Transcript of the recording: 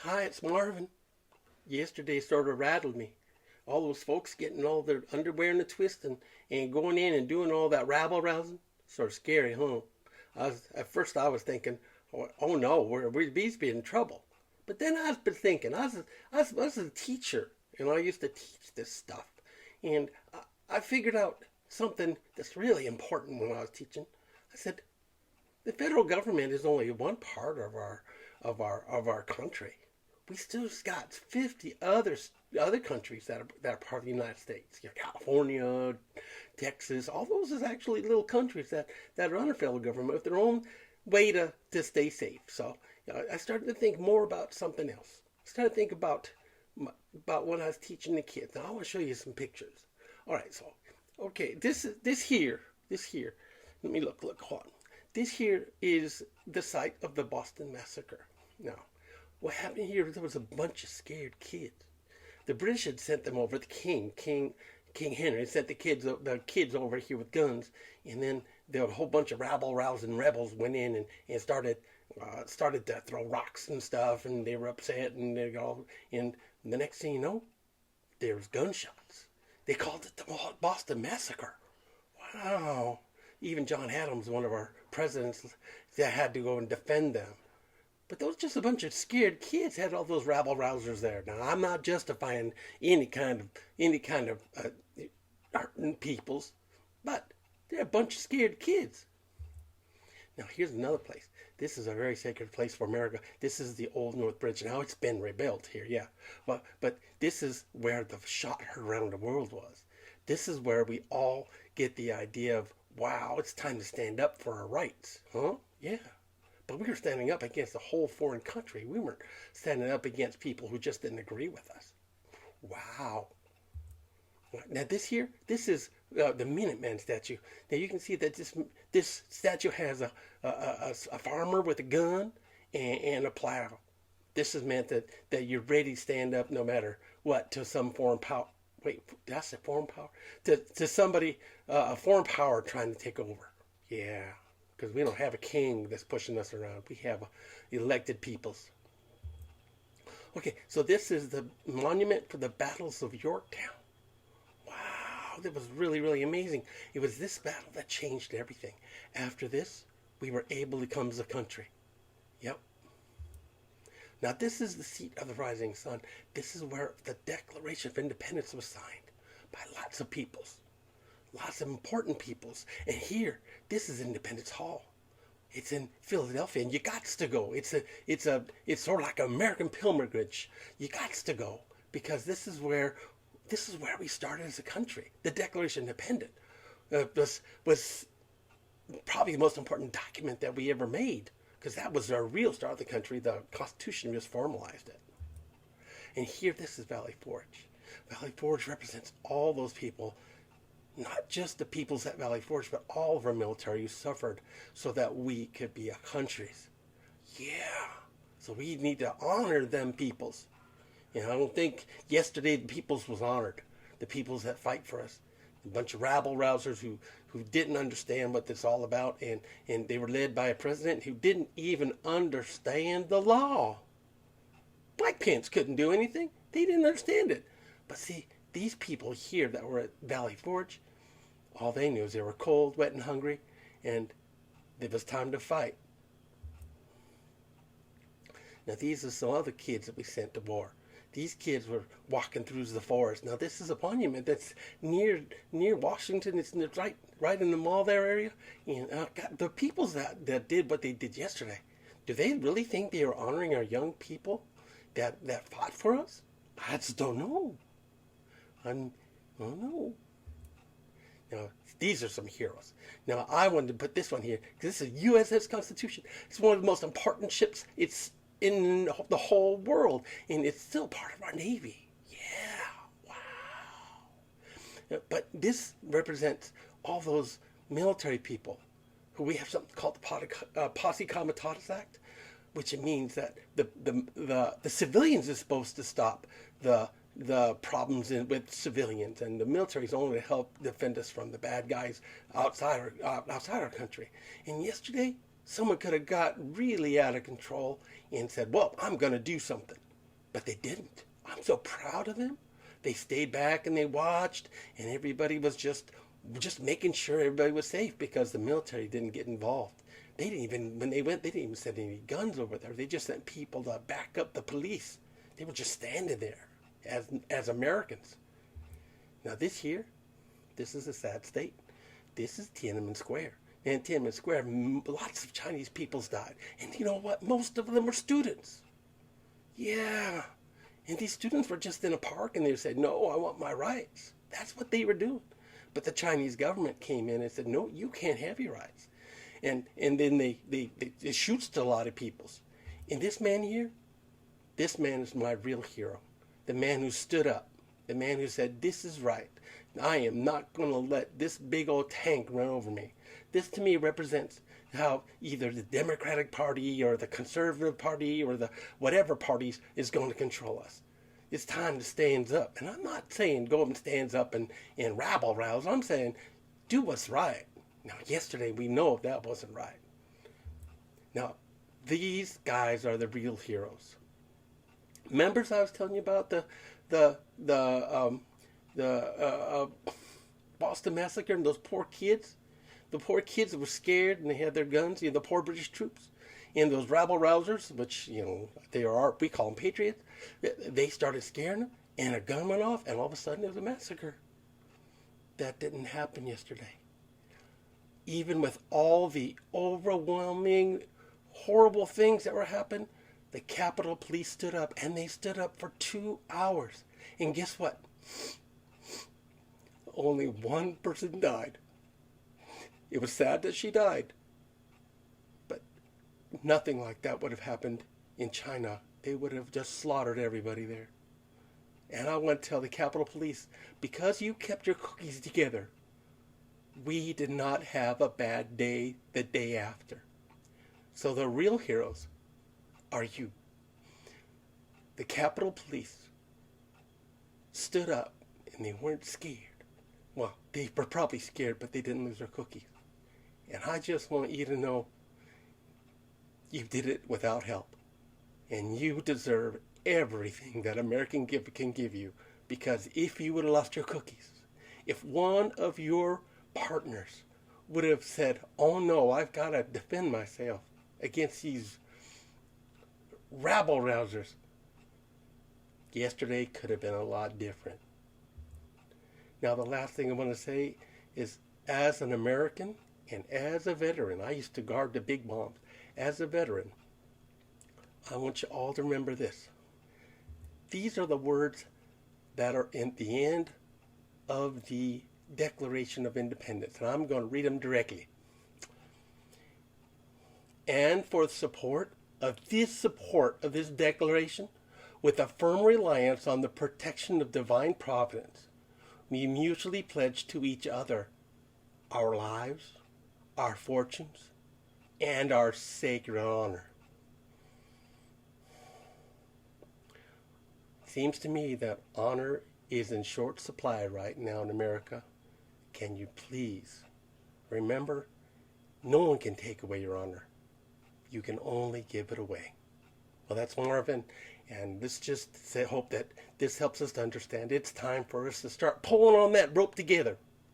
Hi, it's Marvin. Yesterday sort of rattled me. All those folks getting all their underwear in a twist and going in and doing all that rabble rousing. Sort of scary, huh? At first I was thinking, oh no, we'd be in trouble. But then I was thinking, I was a teacher and I used to teach this stuff. And I figured out something that's really important when I was teaching. I said, the federal government is only one part of our country. We still got 50 other countries that are part of the United States. You know, California, Texas, all those is actually little countries that are under federal government with their own way to stay safe. So I started to think more about something else. I started to think about when I was teaching the kids. Now I want to show you some pictures. All right, so okay, this here. Let me look. Hold on. This here is the site of the Boston Massacre. Now, what happened here? There was a bunch of scared kids. The British had sent them over. King Henry sent the kids over here with guns, and then there were a whole bunch of rabble-rousing rebels went in and started to throw rocks and stuff, and they were upset, and and the next thing you know, there was gunshots. They called it the Boston Massacre. Wow. Even John Adams, one of our presidents, that had to go and defend them. But those just a bunch of scared kids had all those rabble rousers there. Now I'm not justifying any kind of hurting peoples, but they're a bunch of scared kids. Now here's another place. This is a very sacred place for America. This is the Old North Bridge. Now it's been rebuilt here, yeah. But this is where the shot heard around the world was. This is where we all get the idea of, wow, it's time to stand up for our rights, huh? Yeah. But we were standing up against a whole foreign country. We weren't standing up against people who just didn't agree with us. Wow. Now this is the Minutemen Statue. Now you can see that this statue has a farmer with a gun and a plow. This is meant that you're ready to stand up no matter what to some foreign power. Wait, did I say foreign power? To somebody, a foreign power trying to take over. Yeah. Because we don't have a king that's pushing us around. We have elected peoples. Okay, so this is the monument for the battles of Yorktown. Wow, that was really, really amazing. It was this battle that changed everything. After this, we were able to come as a country. Yep. Now this is the seat of the rising sun. This is where the Declaration of Independence was signed by lots of peoples. Lots of important peoples. And here, this is Independence Hall. It's in Philadelphia, and you got to go. It's sort of like an American pilgrimage. You got to go because this is where we started as a country. The Declaration of Independence was probably the most important document that we ever made because that was our real start of the country. The Constitution just formalized it. And here, this is Valley Forge. Valley Forge represents all those people. Not just the peoples at Valley Forge, but all of our military who suffered so that we could be a country. Yeah. So we need to honor them peoples. You know, I don't think yesterday the peoples was honored. The peoples that fight for us. A bunch of rabble rousers who didn't understand what this is all about, and they were led by a president who didn't even understand the law. Black Pants couldn't do anything. They didn't understand it. But see, these people here that were at Valley Forge, all they knew is they were cold, wet, and hungry, and it was time to fight. Now these are some other kids that we sent to war. These kids were walking through the forest. Now this is a monument that's near Washington. It's right in the mall there area. And God, the peoples that did what they did yesterday, do they really think they are honoring our young people that fought for us? I just don't know. I don't know. Now, these are some heroes. Now, I wanted to put this one here because this is USS Constitution. It's one of the most important ships. It's in the whole world, and it's still part of our Navy. Yeah, wow. But this represents all those military people who we have something called the Posse Comitatus Act, which means that the civilians are supposed to stop the problems with civilians, and the military is only to help defend us from the bad guys outside our country. And yesterday, someone could have got really out of control and said, well, I'm going to do something. But they didn't. I'm so proud of them. They stayed back and they watched, and everybody was just making sure everybody was safe because the military didn't get involved. They didn't even, when they went, they didn't even send any guns over there. They just sent people to back up the police. They were just standing there as Americans. Now this year, this is a sad state. This is Tiananmen Square. And Tiananmen Square, lots of Chinese peoples died. And you know what? Most of them were students. Yeah. And these students were just in a park and they said, no, I want my rights. That's what they were doing. But the Chinese government came in and said, no, you can't have your rights. And then they shoots a lot of peoples. And this man here, this man is my real hero. The man who stood up. The man who said, this is right. I am not going to let this big old tank run over me. This to me represents how either the Democratic Party or the Conservative Party or the whatever parties is going to control us. It's time to stand up. And I'm not saying go and stand up and rabble rouse. I'm saying do what's right. Now, yesterday we know that wasn't right. Now, these guys are the real heroes. Members I was telling you about the Boston massacre and those poor kids. The poor kids that were scared and they had their guns, the poor British troops, and those rabble-rousers, which, they are, we call them patriots, they started scaring them, and a gun went off, and all of a sudden there was a massacre. That didn't happen yesterday. Even with all the overwhelming, horrible things that were happening, the Capitol Police stood up, and they stood up for 2 hours. And guess what? Only one person died. It was sad that she died, but nothing like that would have happened in China. They would have just slaughtered everybody there. And I want to tell the Capitol Police, because you kept your cookies together, we did not have a bad day the day after. So the real heroes are you. The Capitol Police stood up and they weren't scared. Well, they were probably scared, but they didn't lose their cookies. And I just want you to know you did it without help. And you deserve everything that American can give you. Because if you would have lost your cookies, if one of your partners would have said, oh no, I've got to defend myself against these rabble-rousers, yesterday could have been a lot different. Now the last thing I want to say is, as an American, and as a veteran, I used to guard the big bombs. As a veteran, I want you all to remember this. These are the words that are in the end of the Declaration of Independence. And I'm going to read them directly. And for the support of this declaration, with a firm reliance on the protection of divine providence, we mutually pledge to each other our lives, our fortunes, and our sacred honor. Seems to me that honor is in short supply right now in America. Can you please remember, no one can take away your honor. You can only give it away. Well, that's Marvin, and let's just hope that this helps us to understand it's time for us to start pulling on that rope together.